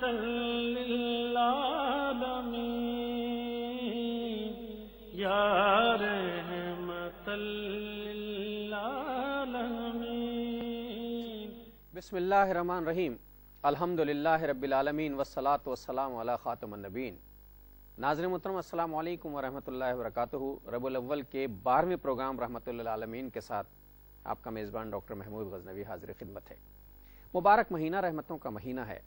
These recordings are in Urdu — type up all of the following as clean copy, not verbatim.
رحمة للعالمين يا رحمة للعالمين. بسم اللہ الرحمن الرحیم. الحمدللہ رب العالمین والصلاة والسلام علی خاتم النبیین. ناظرین محترم السلام علیکم ورحمۃ اللہ وبرکاتہ. ربیع الاول کے 12ویں پروگرام رحمۃ للعالمین کے ساتھ آپ کا میزبان ڈاکٹر محمود غزنوی حاضر خدمت ہے. مبارک مہینہ رحمتوں کا مہینہ ہے.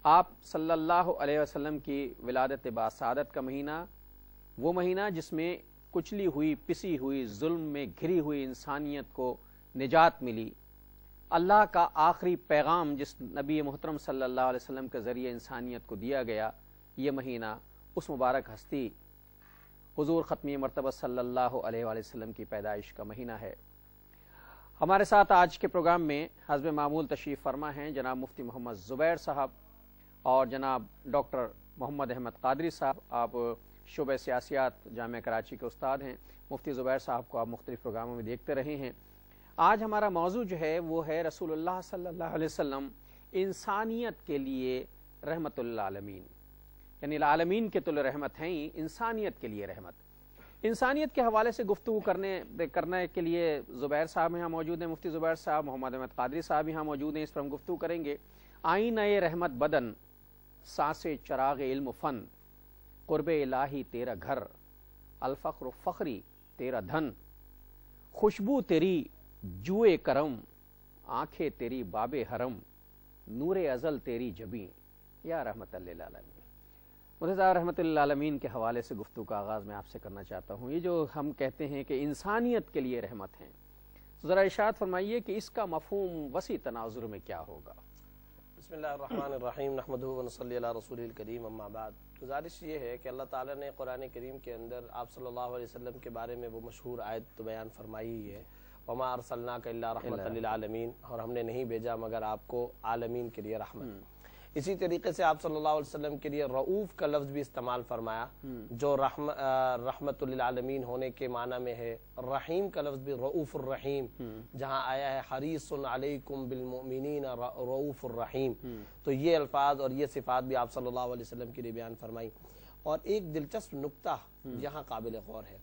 آپ صلی اللہ علیہ وسلم کی ولادت باسعادت کا مہینہ، وہ مہینہ جس میں کچلی ہوئی پسی ہوئی ظلم میں گھری ہوئی انسانیت کو نجات ملی. اللہ کا آخری پیغام جس نبی محترم صلی اللہ علیہ وسلم کے ذریعے انسانیت کو دیا گیا، یہ مہینہ اس مبارک ہستی حضور ختمی مرتبہ صلی اللہ علیہ وسلم کی پیدائش کا مہینہ ہے. ہمارے ساتھ آج کے پروگرام میں حسب معمول تشریف فرما ہیں جناب مفتی محمد زبیر صاحب اور جناب ڈاکٹر محمد احمد قادری صاحب. آپ شعبہ سیاسیات جامعہ کراچی کے استاد ہیں. مفتی زبیر صاحب کو آپ مختلف پروگراموں میں دیکھتے رہے ہیں. آج ہمارا موضوع جو ہے وہ ہے رسول اللہ صلی اللہ علیہ وسلم انسانیت کے لیے رحمت للعالمین، یعنی العالمین کے تو رحمت ہیں ہی، انسانیت کے لیے رحمت. انسانیت کے حوالے سے گفتگو کرنے کے لیے زبیر صاحب یہاں موجود ہیں. مفتی زبیر صاحب، محمد احمد قادری صاحب یہاں موجود ہیں. اس پر ہم گفتگو کریں گے. آئینہ رحمت بدن، سانس چراغ علم و فن، قرب الہی تیرا گھر، الفقر و فخری تیرا دھن، خوشبو تیری جوئے کرم، آنکھیں تیری باب حرم، نور ازل تیری جبیں، یا رحمت للعالمین. مجھے رحمت للعالمین کے حوالے سے گفتگو کا آغاز میں آپ سے کرنا چاہتا ہوں. یہ جو ہم کہتے ہیں کہ انسانیت کے لیے رحمت ہیں، ذرا ارشاد فرمائیے کہ اس کا مفہوم وسیع تناظر میں کیا ہوگا؟ بسم اللہ الرحمن الرحیم، نحمدہ ونصلی علی رسول الکریم، اما بعد. گزارش یہ ہے کہ اللہ تعالیٰ نے قرآن کریم کے اندر آپ صلی اللہ علیہ وسلم کے بارے میں وہ مشہور آیت بیان فرمائی ہے، وما ارسلناک الا رحمۃ للعالمین، اور ہم نے نہیں بھیجا مگر آپ کو عالمین کے لیے رحمت. اسی طریقے سے آپ صلی اللہ علیہ وسلم کے لیے رؤوف کا لفظ بھی استعمال فرمایا، جو رحمت للعالمین ہونے کے معنی میں ہے. رحیم کا لفظ بھی رؤوف الرحیم، جہاں آیا ہے حریص علیکم بالمؤمنین رؤوف الرحیم. تو یہ الفاظ اور یہ صفات بھی آپ صلی اللہ علیہ وسلم کے لیے بیان فرمائی. اور ایک دلچسپ نکتہ یہاں قابل غور ہے.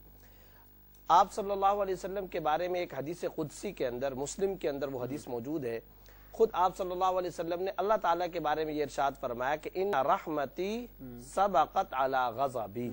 آپ صلی اللہ علیہ وسلم کے بارے میں ایک حدیث قدسی کے اندر، مسلم کے اندر وہ حدیث موجود ہے. خود آپ صلی اللہ علیہ وسلم نے اللہ تعالیٰ کے بارے میں یہ ارشاد فرمایا کہ ان رحمتی سبقت علی غضبی.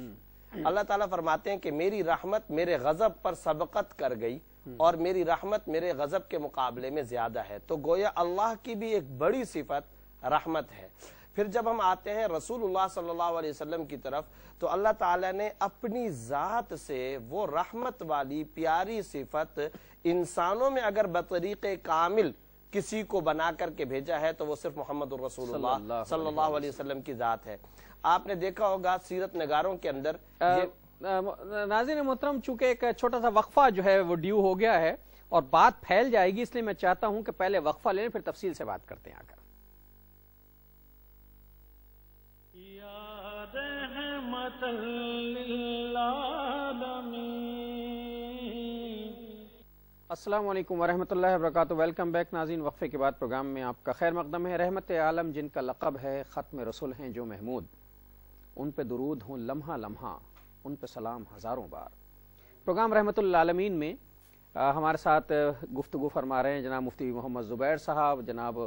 اللہ تعالیٰ فرماتے ہیں کہ میری رحمت میرے غضب پر سبقت کر گئی اور میری رحمت میرے غضب کے مقابلے میں زیادہ ہے. تو گویا اللہ کی بھی ایک بڑی صفت رحمت ہے. پھر جب ہم آتے ہیں رسول اللہ صلی اللہ علیہ وسلم کی طرف، تو اللہ تعالیٰ نے اپنی ذات سے وہ رحمت والی پیاری صفت انسانوں میں اگر بطریق کامل کسی کو بنا کر کے بھیجا ہے تو وہ صرف محمد الرسول اللہ صلی اللہ علیہ وسلم کی ذات ہے. آپ نے دیکھا ہوگا سیرت نگاروں کے اندر. ناظرین محترم، چونکہ ایک چھوٹا سا وقفہ جو ہے وہ ڈیو ہو گیا ہے اور بات پھیل جائے گی، اس لیے میں چاہتا ہوں کہ پہلے وقفہ لیں پھر تفصیل سے بات کرتے ہیں. آ کر السلام علیکم ورحمۃ اللہ وبرکاتہ. ویلکم بیک ناظرین. وقفے کے بعد پروگرام میں آپ کا خیر مقدم ہے. رحمت عالم جن کا لقب ہے ختم رسول ہیں جو محمود، ان پہ درود ہوں لمحہ لمحہ، ان پہ سلام ہزاروں بار. پروگرام رحمت للعالمین میں ہمارے ساتھ گفتگو فرما رہے ہیں جناب مفتی محمد زبیر صاحب، جناب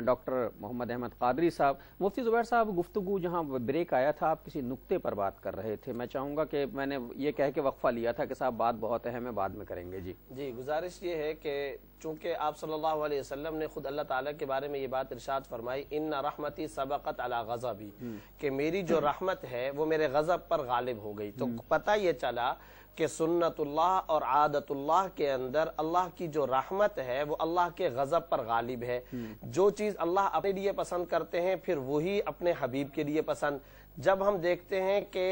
ڈاکٹر محمد احمد قادری صاحب. مفتی زبیر صاحب، گفتگو جہاں بریک آیا تھا آپ کسی نقطے پر بات کر رہے تھے. میں چاہوں گا کہ میں نے یہ کہہ کے وقفہ لیا تھا کہ صاحب بات بہت اہم ہے، بعد میں کریں گے. جی گزارش یہ ہے کہ چونکہ آپ صلی اللہ علیہ وسلم نے خود اللہ تعالیٰ کے بارے میں یہ بات ارشاد فرمائی، ان رحمتی سبقت علی غضبی، کہ میری جو رحمت ہے وہ میرے غضب پر غالب ہو گئی. تو پتہ یہ چلا کہ سنت اللہ اور عادت اللہ کے اندر اللہ کی جو رحمت ہے وہ اللہ کے غضب پر غالب ہے. جو چیز اللہ اپنے لیے پسند کرتے ہیں پھر وہی اپنے حبیب کے لیے پسند. جب ہم دیکھتے ہیں کہ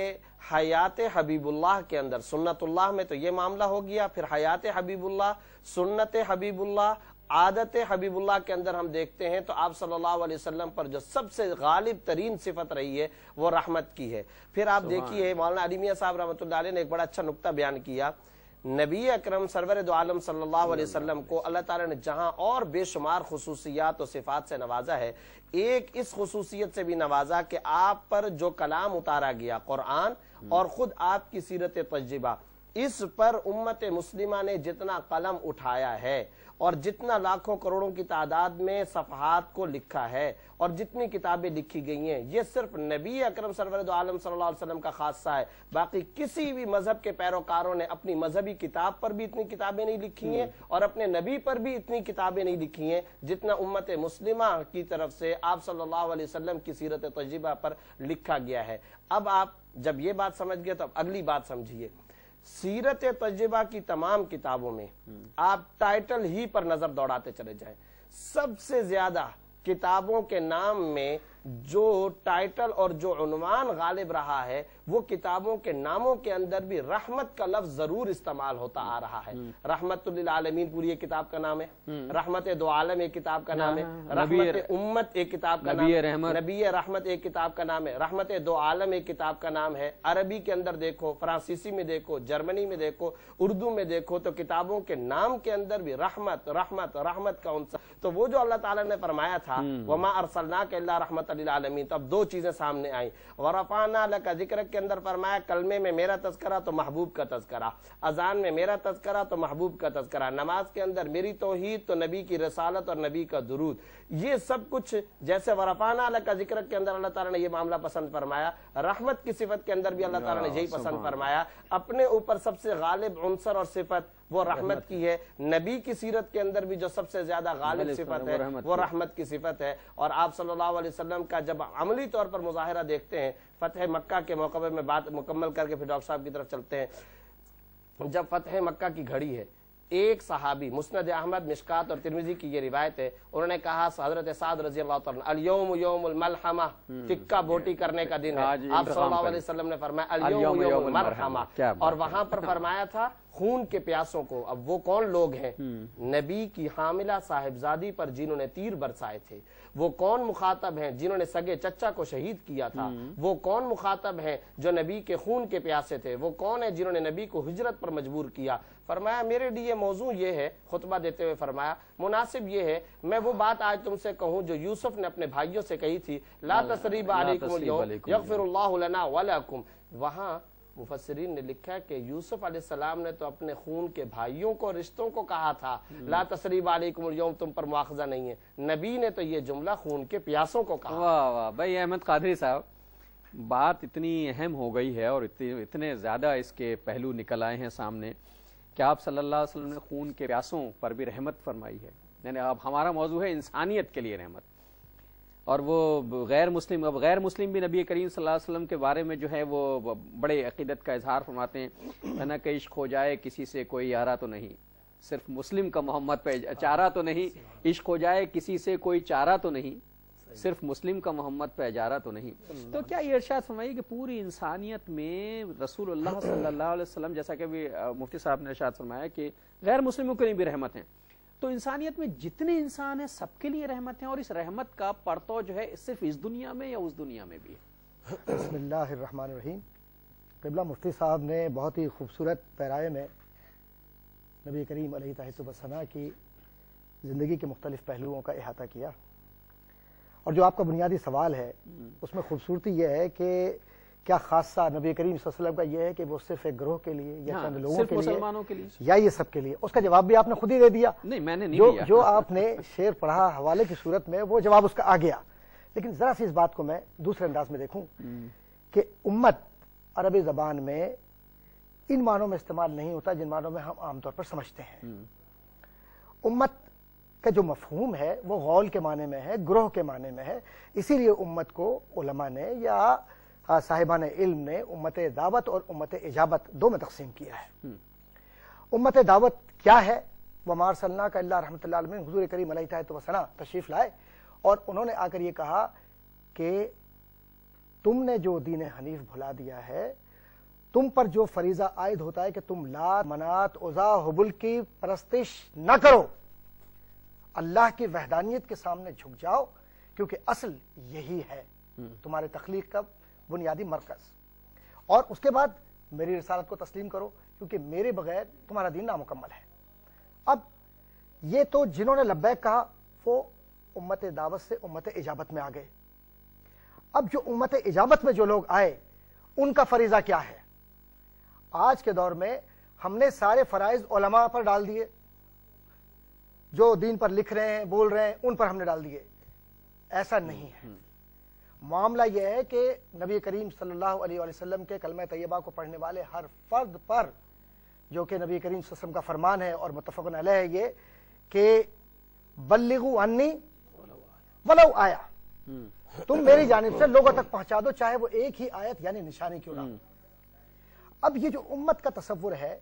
حیات حبیب اللہ کے اندر سنت اللہ میں تو یہ معاملہ ہو گیا، پھر حیات حبیب اللہ، سنت حبیب اللہ، عادت حبیب اللہ کے اندر ہم دیکھتے ہیں تو آپ صلی اللہ علیہ وسلم پر جو سب سے غالب ترین صفت رہی ہے وہ رحمت کی ہے. پھر آپ دیکھیے مولانا علی میاں صاحب رحمۃ اللہ علیہ نے ایک بڑا اچھا نقطہ بیان کیا نبی اکرم سرور دو عالم صلی اللہ علیہ وسلم کو اللہ تعالیٰ نے جہاں اور بے شمار خصوصیات و صفات سے نوازا ہے، ایک اس خصوصیت سے بھی نوازا کہ آپ پر جو کلام اتارا گیا قرآن اور خود آپ کی سیرت تجربہ، اس پر امت مسلمہ نے جتنا قلم اٹھایا ہے اور جتنا لاکھوں کروڑوں کی تعداد میں صفحات کو لکھا ہے اور جتنی کتابیں لکھی گئی ہیں، یہ صرف نبی اکرم سرور دو عالم صلی اللہ علیہ وسلم کا خاصہ ہے۔ باقی کسی بھی مذہب کے پیروکاروں نے اپنی مذہبی کتاب پر بھی اتنی کتابیں نہیں لکھی ہیں اور اپنے نبی پر بھی اتنی کتابیں نہیں لکھی ہیں جتنا امت مسلمہ کی طرف سے آپ صلی اللہ علیہ وسلم کی سیرت تجربہ پر لکھا گیا ہے۔ اب آپ جب یہ بات سمجھ گئے تو اب اگلی بات سمجھیے۔ سیرت تجربہ کی تمام کتابوں میں آپ ٹائٹل ہی پر نظر دوڑاتے چلے جائیں، سب سے زیادہ کتابوں کے نام میں جو ٹائٹل اور جو عنوان غالب رہا ہے وہ کتابوں کے ناموں کے اندر بھی رحمت کا لفظ ضرور استعمال ہوتا آ رہا ہے۔ رحمت للعالمین پوری ایک کتاب کا نام ہے، رحمت دو عالم ایک کتاب کا نام ہے، رحمت امت ایک کتاب کا نام ہے، نبی رحمت ایک کتاب کا نام ہے، رحمت دو عالم ایک کتاب کا نام ہے۔ عربی کے اندر دیکھو، فرانسیسی میں دیکھو، جرمنی میں دیکھو، اردو میں دیکھو، تو کتابوں کے نام کے اندر بھی رحمت رحمت رحمت کا عنصر۔ تو وہ جو اللہ تعالیٰ نے فرمایا تھا وما ارسلناک الا رحمت للعالمین، تو اب دو چیزیں سامنے آئیں۔ ورفعنا لک ذکرک کے اندر فرمایا کلمے میں میرا تذکرہ تو محبوب کا تذکرہ، اذان میں میرا تذکرہ تو محبوب کا تذکرہ، نماز کے اندر میری توحید تو نبی کی رسالت اور نبی کا درود، یہ سب کچھ جیسے ورفعنا لک ذکرک کے اندر اللہ تعالیٰ نے یہ معاملہ پسند فرمایا، رحمت کی صفت کے اندر بھی اللہ تعالیٰ نے یہی پسند فرمایا۔ اپنے اوپر سب سے غالب عنصر اور صفت وہ رحمت کی ہے، نبی کی سیرت کے اندر بھی جو سب سے زیادہ غالب صفت ہے وہ رحمت کی صفت ہے۔ اور آپ صلی اللہ علیہ وسلم کا جب عملی طور پر مظاہرہ دیکھتے ہیں، فتح مکہ کے موقع میں بات مکمل کر کے پھر ڈاکٹر صاحب کی طرف چلتے ہیں، جب فتح مکہ کی گھڑی ہے، ایک صحابی، مسند احمد، مشکات اور ترمذی کی یہ روایت ہے، انہوں نے کہا حضرت سعد رضی اللہ تعالیٰ الیوم یوم الملحمہ، ٹکا بوٹی کرنے کا دن ہے۔ آپ صلی اللہ علیہ وسلم نے فرمایا الیوم یوم المرحمہ، اور وہاں پر فرمایا تھا خون کے پیاسوں کو۔ اب وہ کون لوگ ہیں؟ نبی کی حاملہ صاحبزادی پر جنہوں نے تیر برسائے تھے، وہ کون مخاطب ہیں جنہوں نے سگے چچا کو شہید کیا تھا، وہ کون مخاطب ہیں جو نبی کے خون کے پیاسے تھے، وہ کون ہیں جنہوں نے نبی کو ہجرت پر مجبور کیا۔ فرمایا میرے لیے موضوع یہ ہے، خطبہ دیتے ہوئے فرمایا مناسب یہ ہے میں وہ بات آج تم سے کہوں جو یوسف نے اپنے بھائیوں سے کہی تھی، لا تثریب علیکم اليوم یغفر اللہ لنا ولکم۔ وہاں مفسرین نے لکھا کہ یوسف علیہ السلام نے تو اپنے خون کے بھائیوں کو، رشتوں کو کہا تھا لا تثریب علیکم اليوم، تم پر مواخذہ نہیں ہے، نبی نے تو یہ جملہ خون کے پیاسوں کو کہا۔ واہ واہ بھائی احمد قادری صاحب، بات اتنی اہم ہو گئی ہے اور اتنے زیادہ اس کے پہلو نکل آئے ہیں سامنے کہ آپ صلی اللہ علیہ وسلم نے خون کے پیاسوں پر بھی رحمت فرمائی ہے۔ یعنی اب ہمارا موضوع ہے انسانیت کے لیے رحمت، اور وہ غیر مسلم، اب غیر مسلم بھی نبی کریم صلی اللہ علیہ وسلم کے بارے میں جو ہے وہ بڑے عقیدت کا اظہار فرماتے ہیں، نہ کہ عشق ہو جائے کسی سے کوئی یارہ تو نہیں، صرف مسلم کا محمد پہ چارہ تو نہیں، عشق ہو جائے کسی سے کوئی چارہ تو نہیں، صرف مسلم کا محمد پہ اجارہ تو نہیں۔ تو کیا یہ ارشاد فرمائیے کہ پوری انسانیت میں رسول اللہ صلی اللہ علیہ وسلم، جیسا کہ بھی مفتی صاحب نے ارشاد فرمایا کہ غیر مسلموں کے لیے بھی رحمت ہیں، تو انسانیت میں جتنے انسان ہیں سب کے لیے رحمت ہیں، اور اس رحمت کا پرتو جو ہے صرف اس دنیا میں یا اس دنیا میں بھی ہے؟ بسم اللہ الرحمن الرحیم۔ قبلہ مفتی صاحب نے بہت ہی خوبصورت پیرائے میں نبی کریم علیہ تحیۃ وسنا کی زندگی کے مختلف پہلوؤں کا احاطہ کیا، اور جو آپ کا بنیادی سوال ہے اس میں خوبصورتی یہ ہے کہ کیا خاصہ نبی کریم صلی اللہ علیہ وسلم کا یہ ہے کہ وہ صرف ایک گروہ کے لیے یا چند لوگوں کے لیے، مسلمانوں کے لیے، یا یہ سب کے لیے؟ اس کا جواب بھی آپ نے خود ہی دے دیا۔ نہیں میں نے نہیں دیا، جو آپ نے شعر پڑھا حوالے کی صورت میں وہ جواب اس کا آ گیا، لیکن ذرا سی اس بات کو میں دوسرے انداز میں دیکھوں کہ امت عربی زبان میں ان معنوں میں استعمال نہیں ہوتا جن معنوں میں ہم عام طور پر سمجھتے ہیں۔ امت کا جو مفہوم ہے وہ غول کے معنی میں ہے، گروہ کے معنی میں ہے، اسی لیے امت کو علماء نے یا صاحبان علم نے امت دعوت اور امت اجابت دو میں تقسیم کیا ہے۔ امت دعوت کیا ہے؟ وما ارسلناک الا رحمۃ للعالمین، حضور کریم علیہ الصلوۃ والسلام تشریف لائے اور انہوں نے آ کر یہ کہا کہ تم نے جو دین حنیف بھلا دیا ہے، تم پر جو فریضہ عائد ہوتا ہے کہ تم لات، منات، عزا، حبل کی پرستش نہ کرو، اللہ کی وحدانیت کے سامنے جھک جاؤ، کیونکہ اصل یہی ہے تمہارے تخلیق کا بنیادی مرکز۔ اور اس کے بعد میری رسالت کو تسلیم کرو، کیونکہ میرے بغیر تمہارا دین نامکمل ہے۔ اب یہ تو جنہوں نے لبیک کہا وہ امت دعوت سے امت اجابت میں آ گئے۔ اب جو امت اجابت میں جو لوگ آئے ان کا فریضہ کیا ہے؟ آج کے دور میں ہم نے سارے فرائض علماء پر ڈال دیے، جو دین پر لکھ رہے ہیں بول رہے ہیں ان پر ہم نے ڈال دیے۔ ایسا نہیں ہے۔ معاملہ یہ ہے کہ نبی کریم صلی اللہ علیہ وسلم کے کلمہ طیبہ کو پڑھنے والے ہر فرد پر، جو کہ نبی کریم صلی اللہ علیہ وسلم کا فرمان ہے اور متفق علیہ ہے، یہ کہ بلغوا عنی ولو آیا، تم میری جانب سے لوگوں تک پہنچا دو، چاہے وہ ایک ہی آیت یعنی نشانی کیوں نہ ہو۔ اب یہ جو امت کا تصور ہے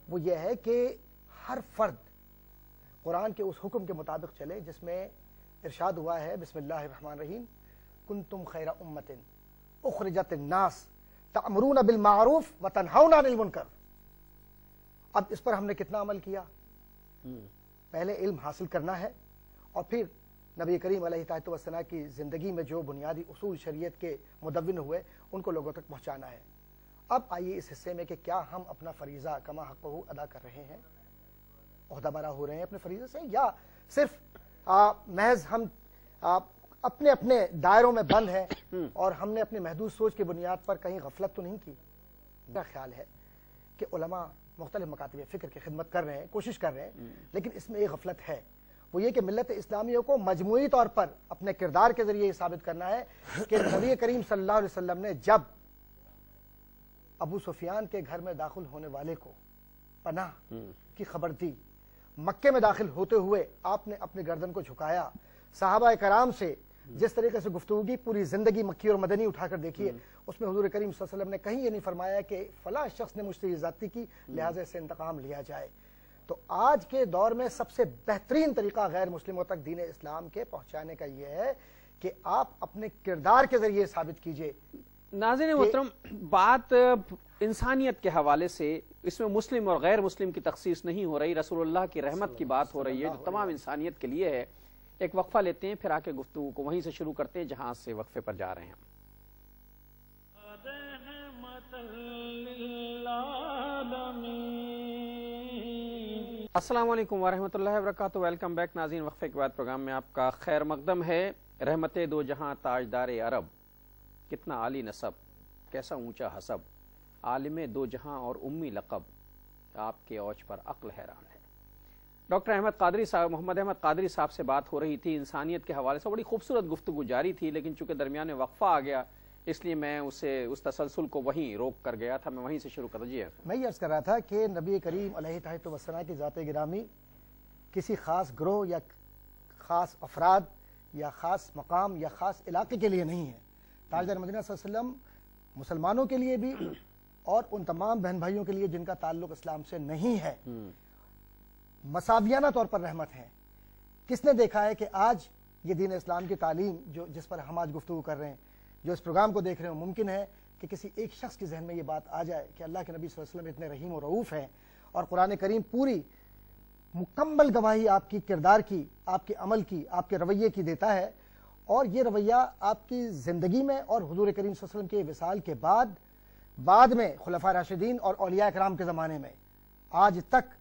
وہ یہ ہے کہ ہر فرد قرآن کے اس حکم کے مطابق چلے جس میں ارشاد ہوا ہے بسم اللہ الرحمن الرحیم کنتم خیر امت اخرجت الناس تأمرون بالمعروف وتنہون عن المنکر۔ اب اس پر ہم نے کتنا عمل کیا؟ پہلے علم حاصل کرنا ہے اور پھر نبی کریم علیہ الصلوۃ والسلام کی زندگی میں جو بنیادی اصول شریعت کے مدون ہوئے ان کو لوگوں تک پہنچانا ہے۔ اب آئیے اس حصے میں کہ کیا ہم اپنا فریضہ کما حقہ ادا کر رہے ہیں، عہدہ برا ہو رہے ہیں اپنے فریضے سے، یا صرف محض ہم اپنے اپنے دائروں میں بند ہیں اور ہم نے اپنی محدود سوچ کی بنیاد پر کہیں غفلت تو نہیں کی۔ میرا خیال ہے کہ علماء مختلف مکاتب فکر کی خدمت کر رہے ہیں، کوشش کر رہے ہیں، لیکن اس میں ایک غفلت ہے، وہ یہ کہ ملت اسلامیہ کو مجموعی طور پر اپنے کردار کے ذریعے یہ ثابت کرنا ہے کہ نبی کریم صلی اللہ علیہ وسلم نے جب ابو سفیان کے گھر میں داخل ہونے والے کو پناہ کی خبر دی، مکے میں داخل ہوتے ہوئے آپ نے اپنی گردن کو جھکایا، صحابہ کرام سے جس طریقے سے گفتگو کی، پوری زندگی مکی اور مدنی اٹھا کر دیکھیے، اس میں حضور کریم صلی اللہ علیہ وسلم نے کہیں یہ نہیں فرمایا کہ فلاں شخص نے مجھ سے زیادتی کی لہٰذا سے انتقام لیا جائے۔ تو آج کے دور میں سب سے بہترین طریقہ غیر مسلموں تک دین اسلام کے پہنچانے کا یہ ہے کہ آپ اپنے کردار کے ذریعے ثابت کیجئے۔ ناظرین محترم، بات انسانیت کے حوالے سے اس میں مسلم اور غیر مسلم کی تخصیص نہیں ہو رہی، رسول اللہ کی رحمت کی بات ہو رہی ہے جو تمام انسانیت کے لیے ہے۔ ایک وقفہ لیتے ہیں، پھر آ کے گفتگو کو وہیں سے شروع کرتے ہیں جہاں سے وقفے پر جا رہے ہیں۔ السلام علیکم ورحمۃ اللہ وبرکاتہ، ویلکم بیک ناظرین۔ وقفے کے بعد پروگرام میں آپ کا خیر مقدم ہے۔ رحمت دو جہاں تاجدار عرب، کتنا عالی نسب، کیسا اونچا حسب، عالم دو جہاں اور امی لقب، آپ کے اوج پر عقل حیران ہے۔ ڈاکٹر احمد قادری صاحب، محمد احمد قادری صاحب سے بات ہو رہی تھی انسانیت کے حوالے سے، بڑی خوبصورت گفتگو جاری تھی، لیکن چونکہ درمیان میں وقفہ آ گیا اس لیے میں اس تسلسل کو وہیں روک کر گیا تھا، میں وہیں سے شروع کر دیجیے۔ میں یہ عرض کر رہا تھا کہ نبی کریم علیہ الصلوۃ والسلام کی ذات گرامی کسی خاص گروہ یا خاص افراد یا خاص مقام یا خاص علاقے کے لیے نہیں ہے۔ تاجدار مدینہ صلی اللہ علیہ وسلم مسلمانوں کے لیے بھی اور ان تمام بہن بھائیوں کے لیے جن کا تعلق اسلام سے نہیں ہے مساویانہ طور پر رحمت ہیں۔ کس نے دیکھا ہے کہ آج یہ دین اسلام کی تعلیم جس پر ہم آج گفتگو کر رہے ہیں، جو اس پروگرام کو دیکھ رہے ہیں، ممکن ہے کہ کسی ایک شخص کے ذہن میں یہ بات آ جائے کہ اللہ کے نبی صلی اللہ علیہ وسلم اتنے رحیم و رؤوف ہیں، اور قرآن کریم پوری مکمل گواہی آپ کی کردار کی، آپ کے عمل کی، آپ کے رویے کی دیتا ہے، اور یہ رویہ آپ کی زندگی میں اور حضور کریم صلی اللہ علیہ وسلم کے وصال کے بعد میں خلفاء راشدین اور اولیاء کرام کے زمانے میں آج تک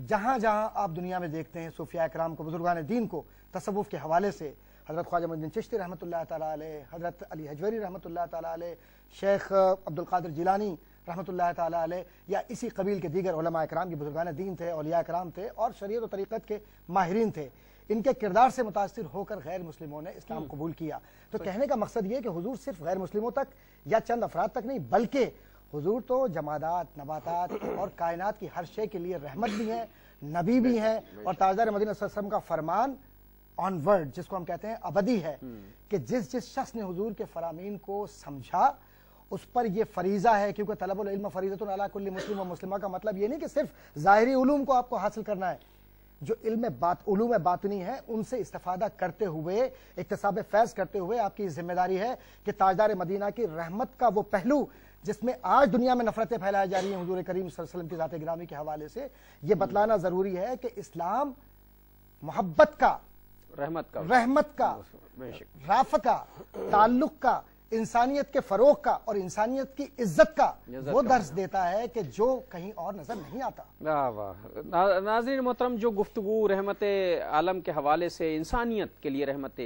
جہاں جہاں آپ دنیا میں دیکھتے ہیں صوفیاء کرام کو، بزرگان دین کو تصوف کے حوالے سے، حضرت خواجہ معین الدین چشتی رحمۃ اللہ تعالیٰ علیہ، حضرت علی حجویری رحمۃ اللہ تعالیٰ علیہ، شیخ عبد القادر جیلانی رحمۃ اللہ تعالیٰ علیہ، یا اسی قبیل کے دیگر علماء کرام کے بزرگان دین تھے، اولیاء کرام تھے اور شریعت و طریقت کے ماہرین تھے، ان کے کردار سے متاثر ہو کر غیر مسلموں نے اسلام قبول کیا۔ تو کہنے کا مقصد یہ کہ حضور صرف غیر مسلموں تک یا چند افراد تک نہیں، بلکہ حضور تو جمادات، نباتات اور کائنات کی ہر شے کے لیے رحمت بھی ہیں، نبی بھی ہیں، اور تاجدار مدینہ صلی اللہ علیہ وسلم کا فرمان آن ورڈ جس کو ہم کہتے ہیں ابدی ہے کہ جس شخص نے حضور کے فرامین کو سمجھا اس پر یہ فریضہ ہے، کیونکہ طلب العلم فریضۃ علی کل مسلم و مسلمہ کا مطلب یہ نہیں کہ صرف ظاہری علوم کو آپ کو حاصل کرنا ہے، جو علوم باطنی ہے ان سے استفادہ کرتے ہوئے، اکتساب فیض کرتے ہوئے آپ کی ذمہ داری ہے کہ تاجدار مدینہ کی رحمت کا وہ پہلو جس میں آج دنیا میں نفرتیں پھیلائی جا رہی ہیں حضور کریم صلی اللہ علیہ وسلم کی ذات گرامی کے حوالے سے، یہ بتلانا ضروری ہے کہ اسلام محبت کا، رحمت کا، رافع کا، تعلق کا انسانیت کے فروغ کا اور انسانیت کی عزت کا وہ درس دیتا ہے کہ جو کہیں اور نظر نہیں آتا۔ واہ واہ۔ ناظرین محترم، جو گفتگو رحمت عالم کے حوالے سے انسانیت کے لیے رحمت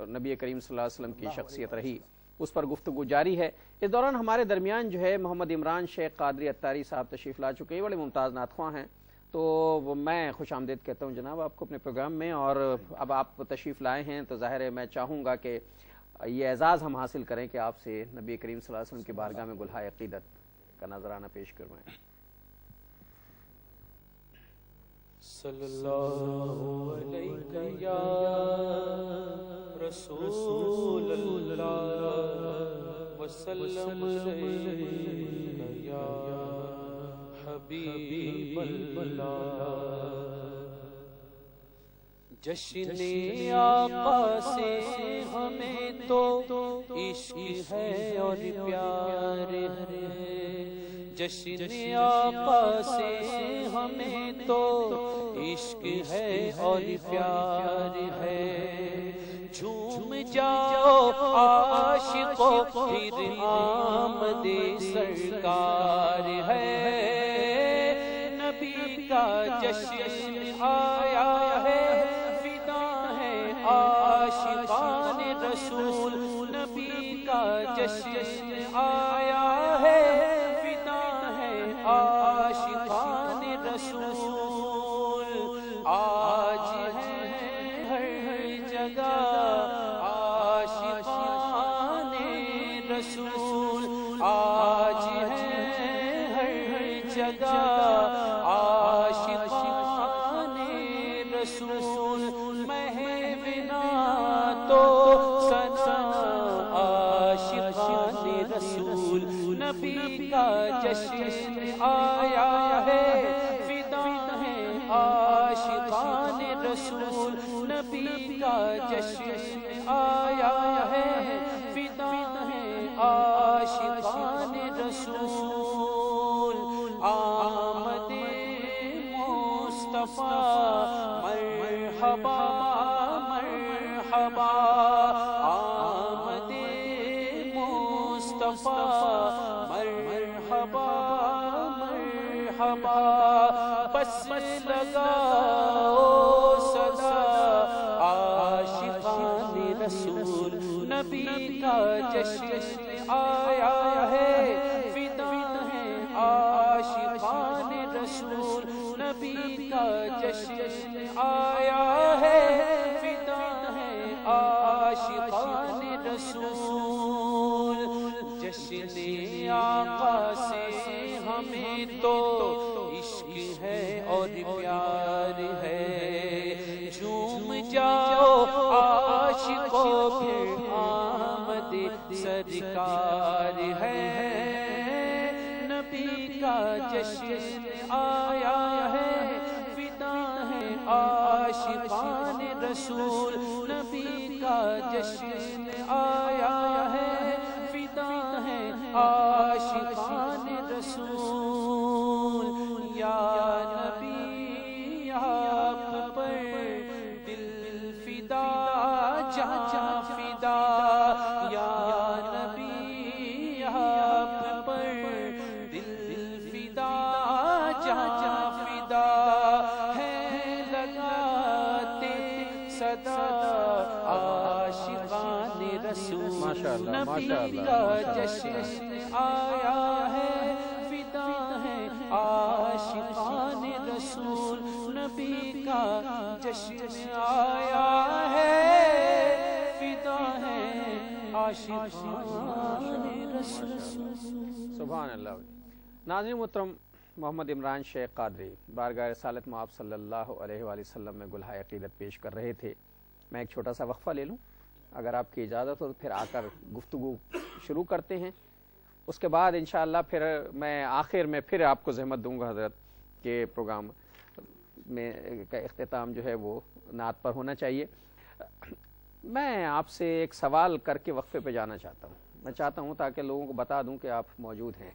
نبی کریم صلی اللہ علیہ وسلم کی شخصیت رہی، اس پر گفتگو جاری ہے۔ اس دوران ہمارے درمیان جو ہے محمد عمران شیخ قادری اتاری صاحب تشریف لا چکے ہیں، بڑے ممتاز نعت خواں ہیں، تو میں خوش آمدید کہتا ہوں جناب آپ کو اپنے پروگرام میں، اور اب آپ تشریف لائے ہیں تو ظاہر ہے میں چاہوں گا کہ یہ اعزاز ہم حاصل کریں کہ آپ سے نبی کریم صلی اللہ علیہ وسلم کی بارگاہ میں گلہائے عقیدت کا نذرانہ پیش کروائیں۔ صلی اللہ علیہ یا رسول اللہ وسلم علیہ یا حبیب اللہ۔ جشن آقا سے ہمیں تو عشق ہے اور پیار ہے، جشن آقا سے ہمیں تو عشق ہے اور پیار ہے۔ جھوم جاؤ عاشقوں پھر آمد سرکار ہے، نبی کا جشن آیا ہے، عاشقان رسول نبی کا جشن آیا ہے، فدا ہے عاشقان رسول۔ آج ہے ہر جگہ عاشقان رسول، آج ہے ہر جگہ عاشقان رسول۔ عاشقان رسول نبی کا جشن آیا ہے، فدا ہے عاشقان رسول نبی کا جشن آیا ہے، فدا ہے عاشقان رسول۔ آمد مصطفیٰ مرحبا مرحبا، آمد مصطفیٰ مرحبا مرحبا، بس لگاؤ صدا عاشقان رسول نبی کا جشن آیا ہے، فدا ہے عاشقان رسول نبی کا جشن آیا ہے، فدا ہے عاشقان رسول۔ جشن آقا سے ہمیں تو عشق ہے اور پیار ہے، جھوم جاؤ عاشقوں پھر آمد سرکار ہے، نبی کا جشن آیا ہے، فدا ہے عاشقان رسول نبی کا جشن آیا ہے، فدا ہے عاشقان رسول۔ یا نبی آپ پر دل فدا جا جا فدا، یا نبی آپ پر دل فدا جا جا فدا، ہے لگاتے صدا عاشقان رسول نبی کا جشن آیا ہے، فدا ہے عاشقان رسول نبی کا جشن آیا ہے، فدا ہے عاشقان رسول۔ سبحان اللہ۔ ناظرین محترم، محمد عمران شیخ قادری بارگاہ رسالت میں آپ صلی اللہ علیہ وآلہ وسلم میں گلہائے عقیدت پیش کر رہے تھے۔ میں ایک چھوٹا سا وقفہ لے لوں اگر آپ کی اجازت ہو، تو پھر آ کر گفتگو شروع کرتے ہیں۔ اس کے بعد انشاءاللہ پھر میں آخر میں پھر آپ کو زحمت دوں گا حضرت کہ پروگرام میں کا اختتام جو ہے وہ نعت پر ہونا چاہیے۔ میں آپ سے ایک سوال کر کے وقفے پہ جانا چاہتا ہوں، میں چاہتا ہوں تاکہ لوگوں کو بتا دوں کہ آپ موجود ہیں۔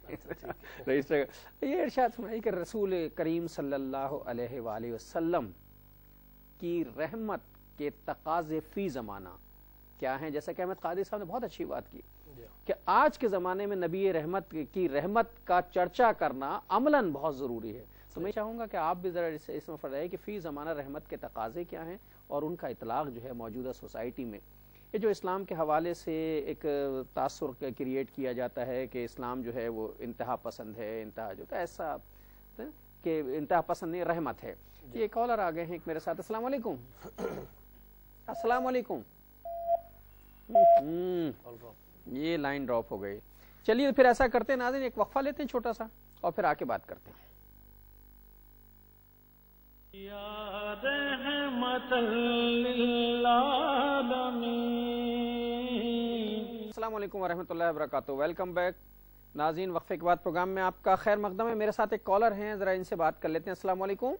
یہ ارشاد فرمائیے کہ رسول کریم صلی اللہ علیہ وآلہ وسلم کی رحمت کے تقاضے فی زمانہ کیا ہیں. جیسا کہ احمد قادری صاحب نے بہت اچھی بات کی کہ آج کے زمانے میں نبی رحمت کی رحمت کا چرچا کرنا عملاً بہت ضروری ہے. تو میں چاہوں گا کہ آپ بھی ذرا اس میں فرمائیں کہ فی زمانہ رحمت کے تقاضے کیا ہیں اور ان کا اطلاق جو ہے موجودہ سوسائٹی میں. یہ جو اسلام کے حوالے سے ایک تاثر کریٹ کیا جاتا ہے کہ اسلام جو ہے وہ انتہا پسند ہے, انتہا جو ایسا کہ انتہا پسند نہیں, رحمت ہے. یہ کالر آ گئے ہیں ایک میرے ساتھ. السلام علیکم. السلام علیکم. یہ لائن ڈراپ ہو گئی. چلیے پھر ایسا کرتے ہیں ناظرین, ایک وقفہ لیتے ہیں چھوٹا سا اور پھر آ کے بات کرتے ہیں. یا رحمت للعالمین. السلام علیکم ورحمۃ اللہ وبرکاتہ. ویلکم بیک ناظرین. وقفے کے بعد پروگرام میں آپ کا خیر مقدم ہے. میرے ساتھ ایک کالر ہیں, ذرا ان سے بات کر لیتے ہیں. السلام علیکم.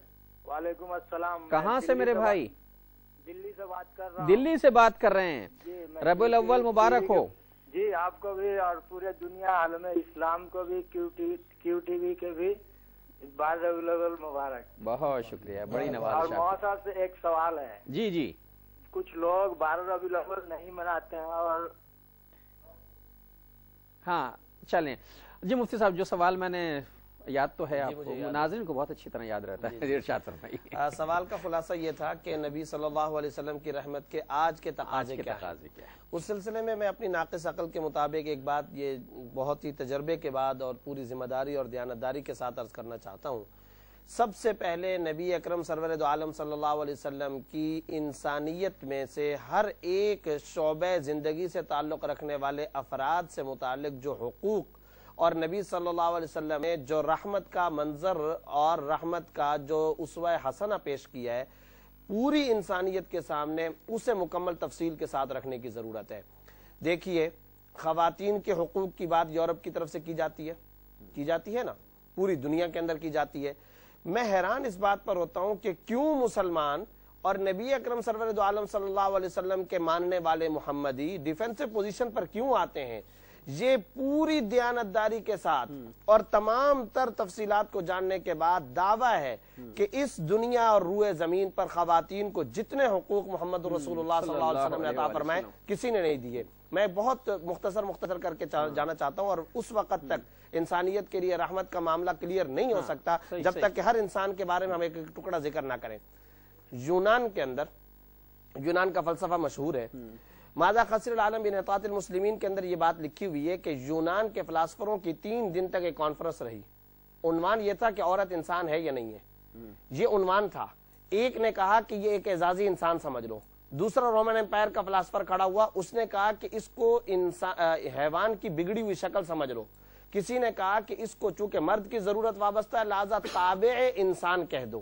وعلیکم السلام. کہاں سے میرے بھائی؟ دلی سے بات کر رہا ہوں. دلی سے بات کر رہے ہیں. ربیع الاول مبارک ہو. جی آپ کو بھی اور پورے دنیا عالم اسلام کو بھی, کیو ٹی وی کے بھی بار ربیع الاول مبارک. بہت شکریہ, بڑی اور نوازش. مولانا صاحب سے ایک سوال ہے. جی جی. کچھ لوگ 12 ربیع الاول نہیں مناتے ہیں اور ہاں چلیں. جی مفتی صاحب, جو سوال میں نے یاد تو ہے آپ کو, ناظرین کو بہت اچھی طرح یاد رہتا ہے. ارشاد فرمائیے. سوال کا خلاصہ یہ تھا کہ نبی صلی اللہ علیہ وسلم کی رحمت کے آج کے تقاضے کیا ہیں. اس سلسلے میں میں اپنی ناقص عقل کے مطابق ایک بات یہ بہت ہی تجربے کے بعد اور پوری ذمہ داری اور دیانتداری کے ساتھ عرض کرنا چاہتا ہوں. سب سے پہلے نبی اکرم سرور دو عالم صلی اللہ علیہ وسلم کی انسانیت میں سے ہر ایک شعبہ زندگی سے تعلق رکھنے والے افراد سے متعلق جو حقوق اور نبی صلی اللہ علیہ وسلم نے جو رحمت کا منظر اور رحمت کا جو اسوہ حسنہ پیش کیا ہے, پوری انسانیت کے سامنے اسے مکمل تفصیل کے ساتھ رکھنے کی ضرورت ہے. دیکھیے, خواتین کے حقوق کی بات یورپ کی طرف سے کی جاتی ہے نا, پوری دنیا کے اندر کی جاتی ہے. میں حیران اس بات پر ہوتا ہوں کہ کیوں مسلمان اور نبی اکرم سرور دو عالم صلی اللہ علیہ وسلم کے ماننے والے محمدی ڈیفینسو پوزیشن پر کیوں آتے ہیں. یہ پوری دیانتداری کے ساتھ اور تمام تر تفصیلات کو جاننے کے بعد دعویٰ ہے کہ اس دنیا اور روئے زمین پر خواتین کو جتنے حقوق محمد رسول اللہ صلی اللہ علیہ وسلم نے عطا فرمائے کسی نے نہیں دیے. میں بہت مختصر کر کے جانا چاہتا ہوں, اور اس وقت تک انسانیت کے لیے رحمت کا معاملہ کلیئر نہیں ہو سکتا جب تک کہ ہر انسان کے بارے میں ہم ایک ٹکڑا ذکر نہ کریں. یونان کے اندر, یونان کا فلسفہ مشہور ہے, ماذا خسر العالم بانحطاط المسلمین کے اندر یہ بات لکھی ہوئی ہے کہ یونان کے فلاسفروں کی 3 دن تک ایک کانفرنس رہی. عنوان یہ تھا کہ عورت انسان ہے یا نہیں ہے. یہ عنوان تھا. ایک نے کہا کہ یہ ایک اعزازی انسان سمجھ لو. دوسرا رومن امپائر کا فلاسفر کھڑا ہوا, اس نے کہا کہ اس کو حیوان کی بگڑی ہوئی شکل سمجھ لو. کسی نے کہا کہ اس کو چونکہ مرد کی ضرورت وابستہ ہے لہذا تابع انسان کہہ دو.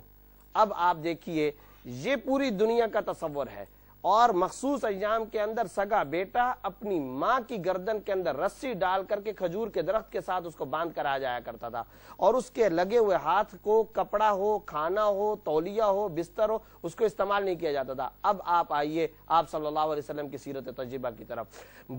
اب آپ دیکھیے, یہ پوری دنیا کا تصور ہے. اور مخصوص ایام کے اندر سگا بیٹا اپنی ماں کی گردن کے اندر رسی ڈال کر کے کھجور کے درخت کے ساتھ اس کو باندھ کر آ جایا کرتا تھا, اور اس کے لگے ہوئے ہاتھ کو کپڑا ہو, کھانا ہو, تولیہ ہو, بستر ہو, اس کو استعمال نہیں کیا جاتا تھا. اب آپ آئیے آپ صلی اللہ علیہ وسلم کی سیرت طیبہ کی طرف.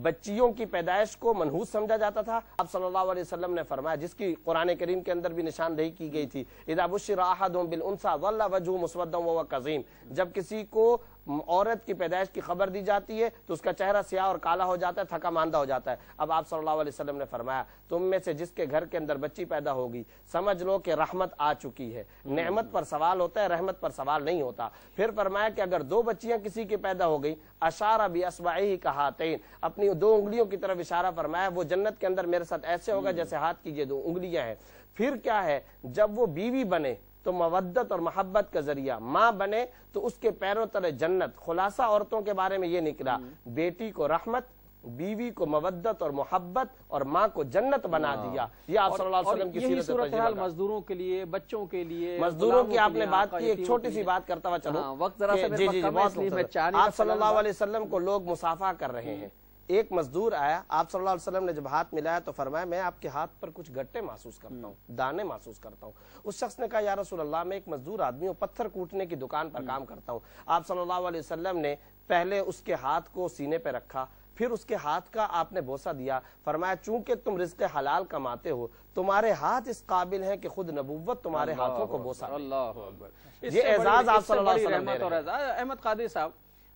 بچیوں کی پیدائش کو منحوس سمجھا جاتا تھا. آپ صلی اللہ علیہ وسلم نے فرمایا, جس کی قرآن کریم کے اندر بھی نشاندہی کی گئی تھی, اذا بشر احدهم بالانثى ظل وجهه مسودا وهو كظيم. جب کسی کو عورت کی پیدائش کی خبر دی جاتی ہے تو اس کا چہرہ سیاہ اور کالا ہو جاتا ہے, تھکا ماندہ ہو جاتا ہے. اب آپ صلی اللہ علیہ وسلم نے فرمایا, تم میں سے جس کے گھر کے اندر بچی پیدا ہوگی سمجھ لو کہ رحمت آ چکی ہے. نعمت پر سوال ہوتا ہے, رحمت پر سوال نہیں ہوتا. پھر فرمایا کہ اگر 2 بچیاں کسی کی پیدا ہو گئی, اشارہ باصبعہ کہاتین, اپنی 2 انگلیوں کی طرف اشارہ فرمایا, وہ جنت کے اندر میرے ساتھ ایسے ہوگا جیسے ہاتھ کی یہ 2 انگلیاں ہیں. پھر کیا ہے, جب وہ بیوی بنے تو مودت اور محبت کا ذریعہ, ماں بنے تو اس کے پیروں تلے جنت. خلاصہ عورتوں کے بارے میں یہ نکلا, بیٹی کو رحمت, بیوی کو مودت اور محبت, اور ماں کو جنت بنا دیا. یہ آپ صلی اللہ علیہ وسلم کی سیرت طیبہ. مزدوروں کے لیے, بچوں کے لیے, مزدوروں کی آپ نے بات کی, ایک چھوٹی سی بات کرتا ہوا چلو. وقت ذرا سا جی جی بہت. آپ صلی اللہ علیہ وسلم کو لوگ مصافحہ کر رہے ہیں. ایک مزدور آیا, آپ صلی اللہ علیہ وسلم نے جب ہاتھ ملایا تو فرمایا, میں آپ کے ہاتھ پر کچھ گٹے محسوس کرتا ہوں, دانے محسوس کرتا ہوں. اس شخص نے کہا, یا رسول اللہ, میں ایک مزدور آدمی ہوں, پتھر کوٹنے کی دکان پر کام کرتا ہوں. آپ صلی اللہ علیہ وسلم نے پہلے اس کے ہاتھ کو سینے پہ رکھا, پھر اس کے ہاتھ کا آپ نے بوسہ دیا. فرمایا, چونکہ تم رزق حلال کماتے ہو, تمہارے ہاتھ اس قابل ہیں کہ خود نبوت تمہارے ہاتھوں کو بوسہ. اللہ اکبر. یہ اعزاز آپ صلی اللہ علیہ وسلم نے. احمد قادری صاحب,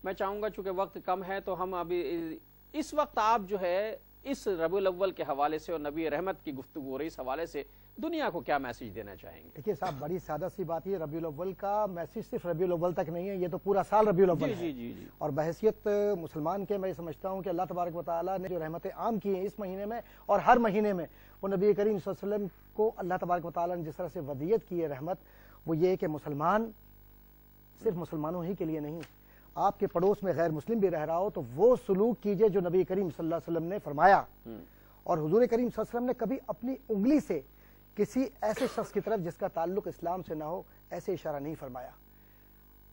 میں چاہوں گا چونکہ وقت کم ہے تو ہم ابھی اس وقت آپ جو ہے اس ربیع الاول کے حوالے سے اور نبی رحمت کی گفتگو ہو رہی اس حوالے سے دنیا کو کیا میسج دینا چاہیں گے؟ دیکھیے صاحب بڑی سادہ سی بات یہ ربیع الاول کا میسج صرف ربیع الاول تک نہیں ہے، یہ تو پورا سال ربیع الاول ہے۔ جی اور بحیثیت مسلمان کے میں سمجھتا ہوں کہ اللہ تبارک و تعالیٰ نے جو رحمتیں عام کی ہیں اس مہینے میں اور ہر مہینے میں، وہ نبی کریم صلی اللہ علیہ وسلم کو اللہ تبارک و تعالیٰ نے جس طرح سے ودیت کی ہے رحمت، وہ یہ کہ مسلمان صرف مسلمانوں ہی کے لیے نہیں، آپ کے پڑوس میں غیر مسلم بھی رہ رہا ہو تو وہ سلوک کیجئے جو نبی کریم صلی اللہ علیہ وسلم نے فرمایا۔ اور حضور کریم صلی اللہ علیہ وسلم نے کبھی اپنی انگلی سے کسی ایسے شخص کی طرف جس کا تعلق اسلام سے نہ ہو ایسے اشارہ نہیں فرمایا۔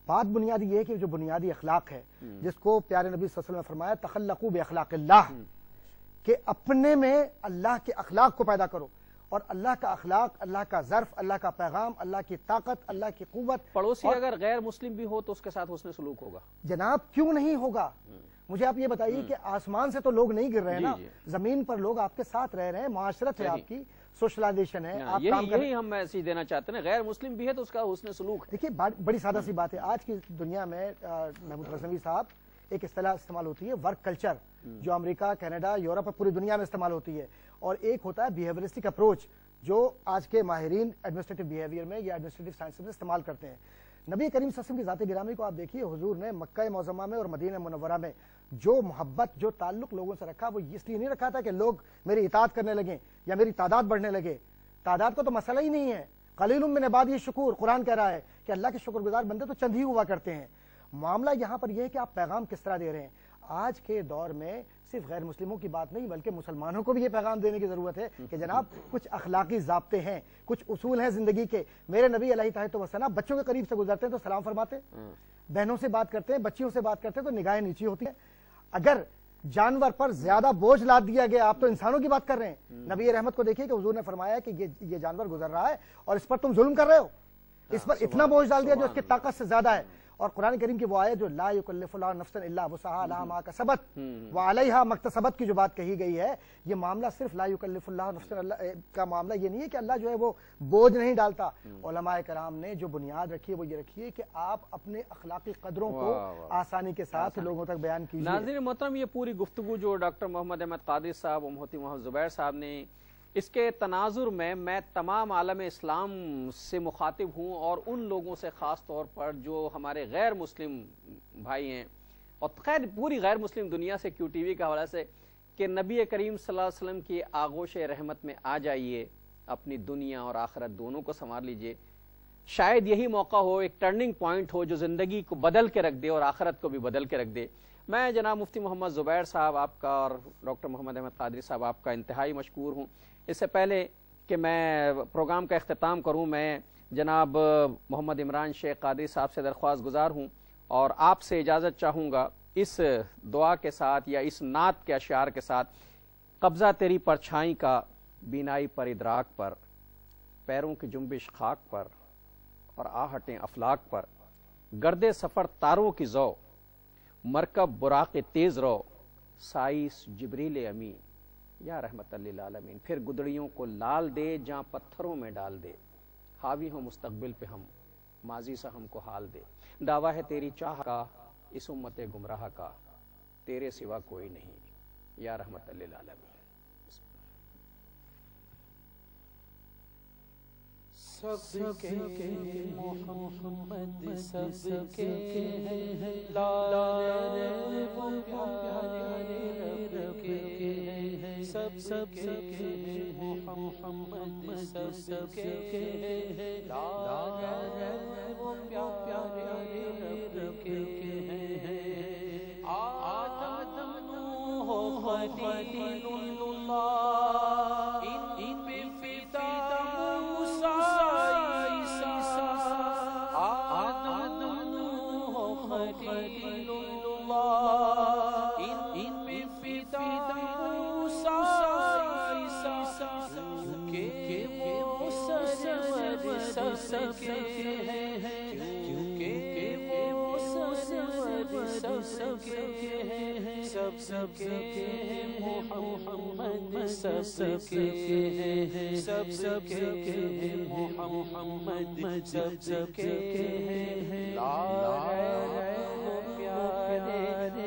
بات بنیادی یہ ہے کہ جو بنیادی اخلاق ہے جس کو پیارے نبی صلی اللہ علیہ وسلم نے فرمایا تخلقوا باخلاق اللہ، کہ اپنے میں اللہ کے اخلاق کو پیدا کرو، اور اللہ کا اخلاق، اللہ کا ظرف، اللہ کا پیغام، اللہ کی طاقت، اللہ کی قوت۔ پڑوسی اگر غیر مسلم بھی ہو تو اس کے ساتھ حسن سلوک ہوگا؟ جناب کیوں نہیں ہوگا؟ مجھے آپ یہ بتائیے کہ آسمان سے تو لوگ نہیں گر رہے ہیں نا، زمین پر لوگ آپ کے ساتھ رہ رہے ہیں، معاشرت ہے آپ کی، سوشلائزیشن ہے، آپ کام کر رہے ہیں۔ یہی ہم میسج دینا چاہتے ہیں، غیر مسلم بھی ہے تو اس کا حسن سلوک ہے۔ دیکھیے بڑی سادہ سی بات ہے، آج کی دنیا میں محمود غزنوی صاحب ایک اصطلاح استعمال ہوتی ہے ورک کلچر، جو امریکہ، کینیڈا، یورپ اور پوری دنیا میں استعمال ہوتی ہے، اور ایک ہوتا ہے بیہیویئرسٹک اپروچ جو آج کے ماہرین ایڈمنسٹریٹو بیہیویئر میں یا ایڈمنسٹریٹو سائنس میں استعمال کرتے ہیں۔ نبی کریم صلی اللہ علیہ وسلم کی ذات گرامی کو آپ دیکھیے، حضور نے مکہ معظمہ میں اور مدینہ منورہ میں جو محبت، جو تعلق لوگوں سے رکھا، وہ اس لیے نہیں رکھا تھا کہ لوگ میری اطاعت کرنے لگیں یا میری تعداد بڑھنے لگے۔ تعداد کا تو مسئلہ ہی نہیں ہے، قلیل من عبادی الشکور، قرآن کہہ رہا ہے کہ اللہ کے شکر گزار بندے تو چند ہی ہوا کرتے ہیں۔ معاملہ یہاں پر یہ ہے کہ آپ پیغام کس طرح دے رہے ہیں۔ آج کے دور میں صرف غیر مسلموں کی بات نہیں بلکہ مسلمانوں کو بھی یہ پیغام دینے کی ضرورت ہے کہ جناب کچھ اخلاقی ضابطے ہیں، کچھ اصول ہیں زندگی کے۔ میرے نبی علیہ الصلوۃ والسلام بچوں کے قریب سے گزرتے ہیں تو سلام فرماتے، بہنوں سے بات کرتے ہیں، بچیوں سے بات کرتے ہیں تو نگاہیں نیچی ہوتی ہیں۔ اگر جانور پر زیادہ بوجھ لاد دیا گیا، آپ تو انسانوں کی بات کر رہے ہیں، نبی رحمت کو دیکھیے کہ حضور نے فرمایا کہ یہ جانور گزر رہا ہے اور اس پر تم ظلم کر رہے ہو، اس پر اتنا بوجھ ڈال دیا جو اس کی طاقت سے زیادہ ہے۔ اور قرآن کریم کی وہ آیت جو لا یکلف اللہ نفسا الا وسعها لها ما کسبت وعلیہا ما اکتسبت کی جو بات کہی گئی ہے، یہ معاملہ صرف لا یکلف اللہ نفسا کا معاملہ یہ نہیں ہے کہ اللہ جو ہے وہ بوجھ نہیں ڈالتا۔ علماء کرام نے جو بنیاد رکھی ہے وہ یہ رکھی ہے کہ آپ اپنے اخلاقی قدروں کو آسانی کے ساتھ لوگوں تک بیان کیجیے۔ ناظرین محترم، یہ پوری گفتگو جو ڈاکٹر محمد احمد قادری صاحب اور مفتی محمد زبیر صاحب نے، اس کے تناظر میں تمام عالم اسلام سے مخاطب ہوں اور ان لوگوں سے خاص طور پر جو ہمارے غیر مسلم بھائی ہیں اور خیر پوری غیر مسلم دنیا سے کیو ٹی وی کا حوالہ سے کہ نبی کریم صلی اللہ علیہ وسلم کی آغوش رحمت میں آ جائیے، اپنی دنیا اور آخرت دونوں کو سنوار لیجئے۔ شاید یہی موقع ہو، ایک ٹرننگ پوائنٹ ہو جو زندگی کو بدل کے رکھ دے اور آخرت کو بھی بدل کے رکھ دے۔ میں جناب مفتی محمد زبیر صاحب آپ کا اور ڈاکٹر محمد احمد قادری صاحب آپ کا انتہائی مشکور ہوں۔ اس سے پہلے کہ میں پروگرام کا اختتام کروں، میں جناب محمد عمران شیخ قادری صاحب سے درخواست گزار ہوں اور آپ سے اجازت چاہوں گا اس دعا کے ساتھ یا اس نعت کے اشعار کے ساتھ: قبضہ تیری پرچھائی کا بینائی پر ادراک پر، پیروں کی جنبش خاک پر اور آہٹیں افلاک پر، گردے سفر تاروں کی ذو، مرکب براق تیز رو، سائس جبریل امین، یا رحمت للعالمین۔ پھر گدڑیوں کو لال دے جہاں پتھروں میں ڈال دے، حاوی ہو مستقبل پہ ہم، ماضی سے ہم کو حال دے۔ دعویٰ ہے تیری چاہ کا اس امت گمراہ کا، تیرے سوا کوئی نہیں، یا رحمت للعالمین۔ سب کے محمد سب کے لارے وہ پیارے رب کے، سب کے محمد سب کے لارے وہ پیارے رب کے۔ آدم نوح خلیل اللہ، ان پہ فدا خلیل اللہ، ان پہ فدا کیونکہ وہ سرور سب کے ہیں، کیونکہ وہ سرور سب کے ہیں، سب کے محمد سب کے ہیں، سب کے محمد سب کے ہیں، لا